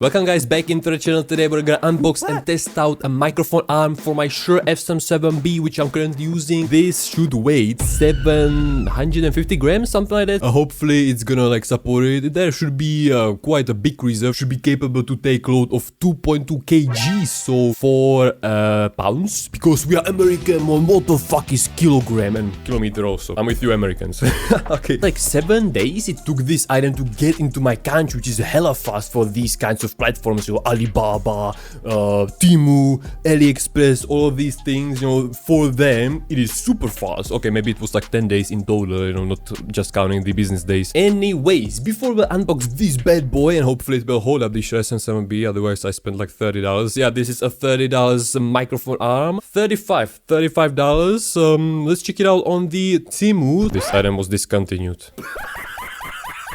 Welcome guys back into the channel. Today we're gonna unbox and test out a microphone arm for my Shure SM7B, which I'm currently using. This should weigh 750 grams, something like that. Hopefully it's gonna like support it. There should be quite a big reserve, should be capable to take load of 2.2 kg, so 4 pounds, because we are American, man. What the fuck is kilogram and kilometer also? I'm with you Americans. Okay, like 7 days it took this item to get into my country, which is hella fast for these kinds of platforms, you know, Alibaba, Temu, AliExpress, all of these things, you know, for them it is super fast. Okay, maybe it was like 10 days in total, you know, not just counting the business days. Anyways, before we unbox this bad boy, and hopefully it will hold up the Shure SM7B, otherwise I spent like $30. Yeah, this is a $30 microphone arm. $35. Let's check it out on the Temu. This item was discontinued.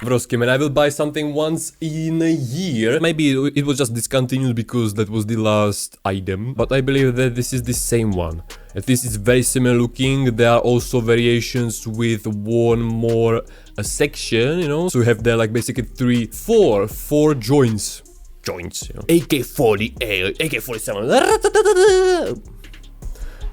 Broski, man, I will buy something once in a year. Maybe it was just discontinued because that was the last item, but I believe that this is the same one. At least it's very similar looking. There are also variations with one more section, you know. So you have there like basically four joints. You know. AK-48, AK-47.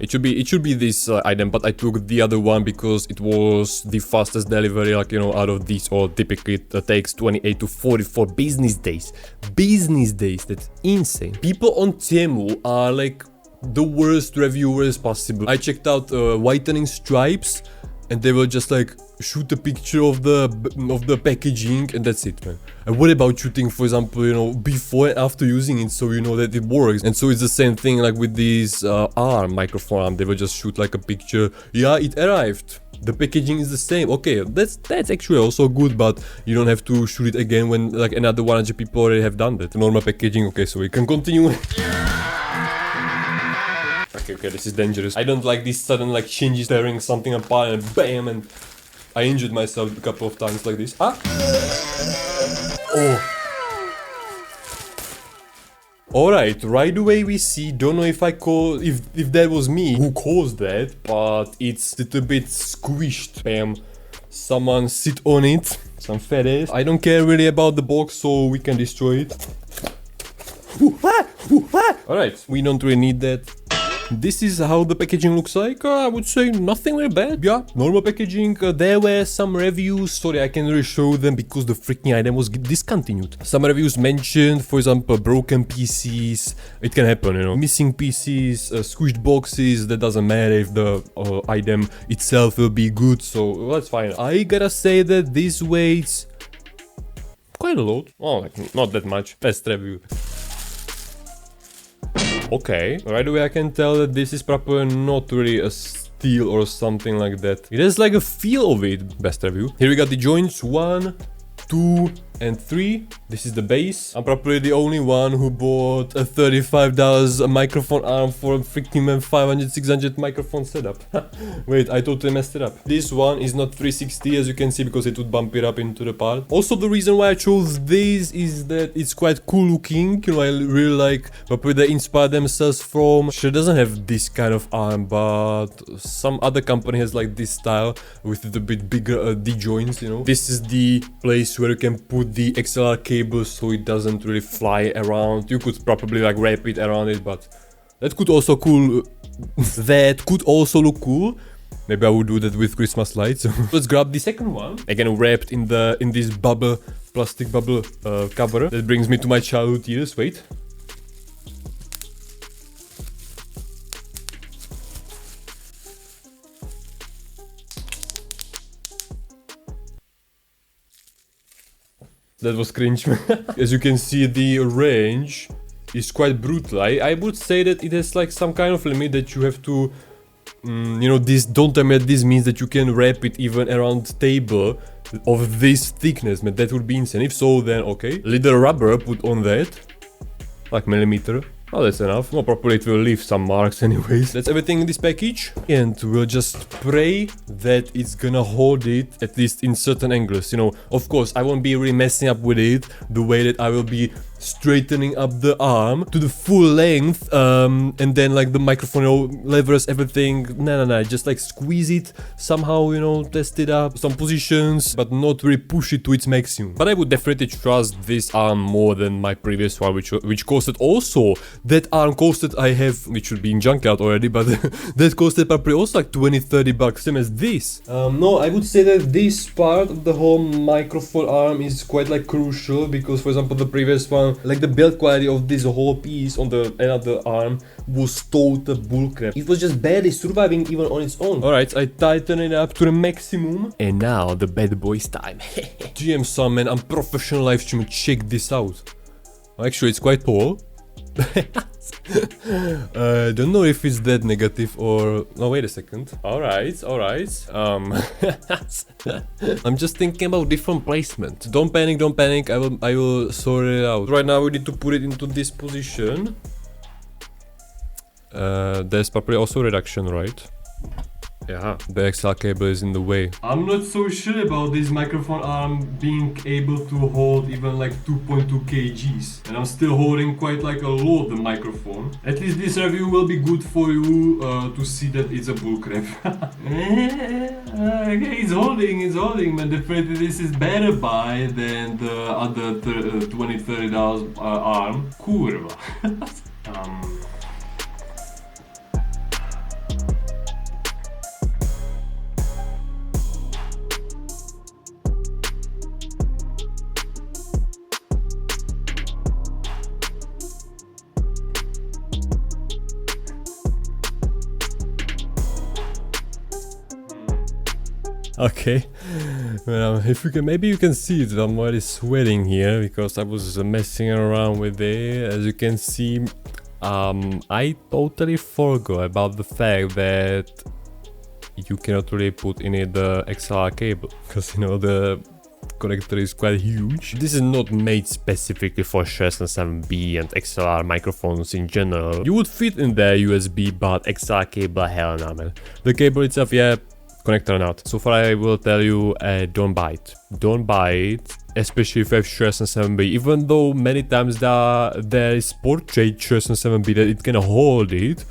It should be this item, but I took the other one because it was the fastest delivery, like, you know, out of these. Or typically it takes 28 to 44 business days. Business days, that's insane. People on Temu are like the worst reviewers possible. I checked out whitening stripes, and they will just like shoot a picture of the packaging, and that's it, man. And what about shooting, for example, you know, before and after using it, so you know that it works? And so it's the same thing like with these microphone arm. They will just shoot like a picture. Yeah, it arrived. The packaging is the same. Okay, that's actually also good, but you don't have to shoot it again when like another 100 people already have done that. Normal packaging. Okay, so we can continue. Okay, this is dangerous. I don't like these sudden like changes, tearing something apart and bam, and I injured myself a couple of times like this. Ah! Oh! Alright, right away we see, don't know if if that was me who caused that, but it's a little bit squished. Bam. Someone sit on it. Some fat ass. I don't care really about the box, so we can destroy it. Alright, we don't really need that. This is how the packaging looks like. I would say nothing really bad. Yeah, normal packaging. There were some reviews. Sorry, I can't really show them because the freaking item was discontinued. Some reviews mentioned, for example, broken PCs. It can happen, you know. Missing PCs, squished boxes. That doesn't matter if the item itself will be good. So that's fine. I gotta say that this weighs quite a lot. Oh, like not that much. Best review. Okay, right away I can tell that this is probably not really a steel or something like that. It has like a feel of it. Best review. Here we got the joints 1, 2 and 3. This is the base. I'm probably the only one who bought a $35 microphone arm for a freaking 500, 600 microphone setup. Wait, I totally messed it up. This one is not 360 as you can see, because it would bump it up into the part. Also, the reason why I chose this is that it's quite cool looking. You know, I really like probably they inspired themselves from. Sure doesn't have this kind of arm, but some other company has like this style with a bit bigger D joints, you know. This is the place where you can put the XLR cable so it doesn't really fly around. You could probably like wrap it around it, but that could also look cool. Maybe I would do that with Christmas lights. Let's grab the second one. Again, wrapped in this plastic bubble cover. That brings me to my childhood years. Wait. That was cringe. As you can see, the range is quite brutal. I would say that it has like some kind of limit that you have to, you know, don't tell me that this means that you can wrap it even around table of this thickness, man. That would be insane. If so, then okay. Little rubber put on that, like millimeter. Oh, that's enough. No, probably it will leave some marks anyways. That's everything in this package. And we'll just pray that it's gonna hold it, at least in certain angles. You know, of course, I won't be really messing up with it the way that I will be straightening up the arm to the full length, and then like the microphone, you know, levers everything. No, just like squeeze it somehow, you know, test it up, some positions, but not really push it to its maximum. But I would definitely trust this arm more than my previous one, which costed also, that arm costed, I have, which should be in junkyard already, but that costed probably also like 20-30 bucks, same as this. No, I would say that this part of the whole microphone arm is quite like crucial, because for example the previous one, like the build quality of this whole piece on the another arm was total bullcrap. It was just barely surviving even on its own. Alright, I tighten it up to the maximum. And now the bad boys time. GM son, man, I'm professional live streamer, check this out. Actually, it's quite tall. Don't know if it's that negative or... No, wait a second. Alright. I'm just thinking about different placement. Don't panic. I will sort it out. Right now we need to put it into this position. There's probably also reduction, right? Yeah, the XLR cable is in the way. I'm not so sure about this microphone arm being able to hold even like 2.2 kgs. And I'm still holding quite like a lot the microphone. At least this review will be good for you to see that it's a bullcrap. Okay, it's holding, man. Definitely this is better buy than the other $20-30 arm. Kurwa. Okay, well, if you can, maybe you can see it. I'm already sweating here because I was messing around with it. As you can see, I totally forgot about the fact that you cannot really put in it the XLR cable, because you know the connector is quite huge. This is not made specifically for Shure SM7B and XLR microphones in general. You would fit in there USB, but XLR cable, hell no, man. The cable itself, yeah, connector or not. So far I will tell you, don't buy it. Don't buy it, especially if you have Shure SM7B. Even though many times there is portrait Shure SM7B that it can hold it.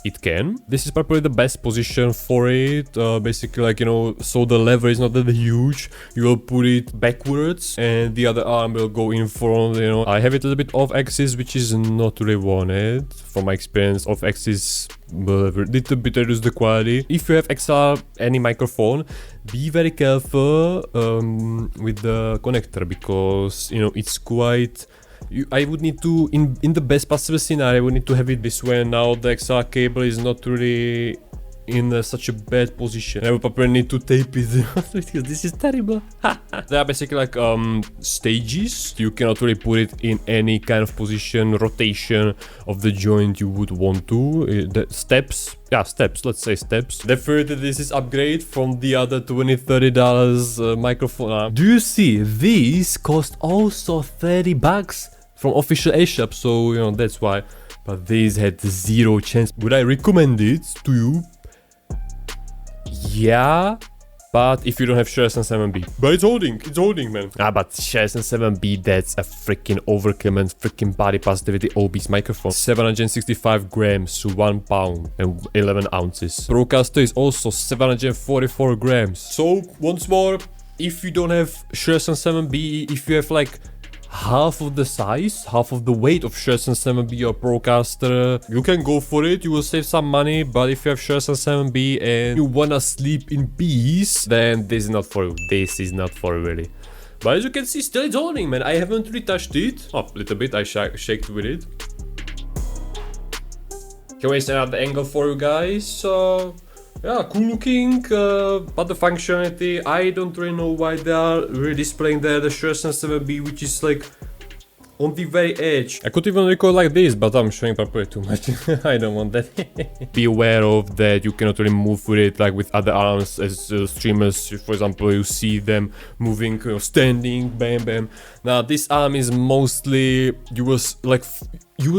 It can. This is probably the best position for it. Basically, like, you know, so the lever is not that huge. You will put it backwards and the other arm will go in front, you know. I have it a little bit off axis, which is not really wanted. From my experience, off axis will a little bit reduce the quality. If you have XLR, any microphone, be very careful with the connector, because, you know, it's quite... I would need to, in the best possible scenario, I would need to have it this way. And now the XLR cable is not really in such a bad position. I would probably need to tape it because this is terrible. There are basically like stages. You cannot really put it in any kind of position, rotation of the joint you would want to. The steps. Yeah, steps, let's say steps. Definitely this is upgrade from the other $20-30 microphone. Do you see, these cost also 30 bucks from official A-shop, so you know, that's why. But these had zero chance. Would I recommend it to you? Yeah, but if you don't have Shure SM7B. But it's holding, man. But Shure SM7B, that's a freaking overkill, man. Freaking body positivity obese microphone. 765 grams to 1 pound and 11 ounces. Procaster is also 744 grams. So, once more, if you don't have Shure SM7B, if you have like half of the size, half of the weight of Shure SM7B or Procaster, you can go for it. You will save some money. But if you have Shure SM7B and you wanna sleep in peace, then this is not for you. This is not for you, really. But as you can see, still it's holding, man. I haven't really touched it. Oh, a little bit. I shaked with it. Can we set out the angle for you guys? Yeah, cool looking, but the functionality, I don't really know why they are really displaying there the Shure SM7B, which is like on the very edge. I could even record like this, but I'm showing probably too much. I don't want that. Be aware of that you cannot really move with it like with other arms as streamers. For example, you see them moving, you know, standing, bam, bam. Now this arm is mostly, you will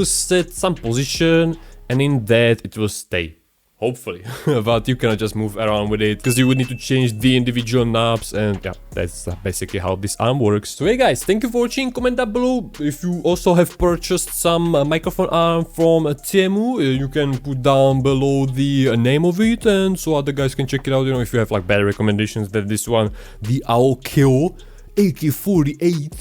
set some position and in that it will stay. hopefully. But you cannot just move around with it, because you would need to change the individual knobs, and yeah, that's basically how this arm works. So hey guys, thank you for watching. Comment down below if you also have purchased some microphone arm from Temu. You can put down below the name of it, and so other guys can check it out. You know, if you have like better recommendations than this one, the AOKEO AK-48.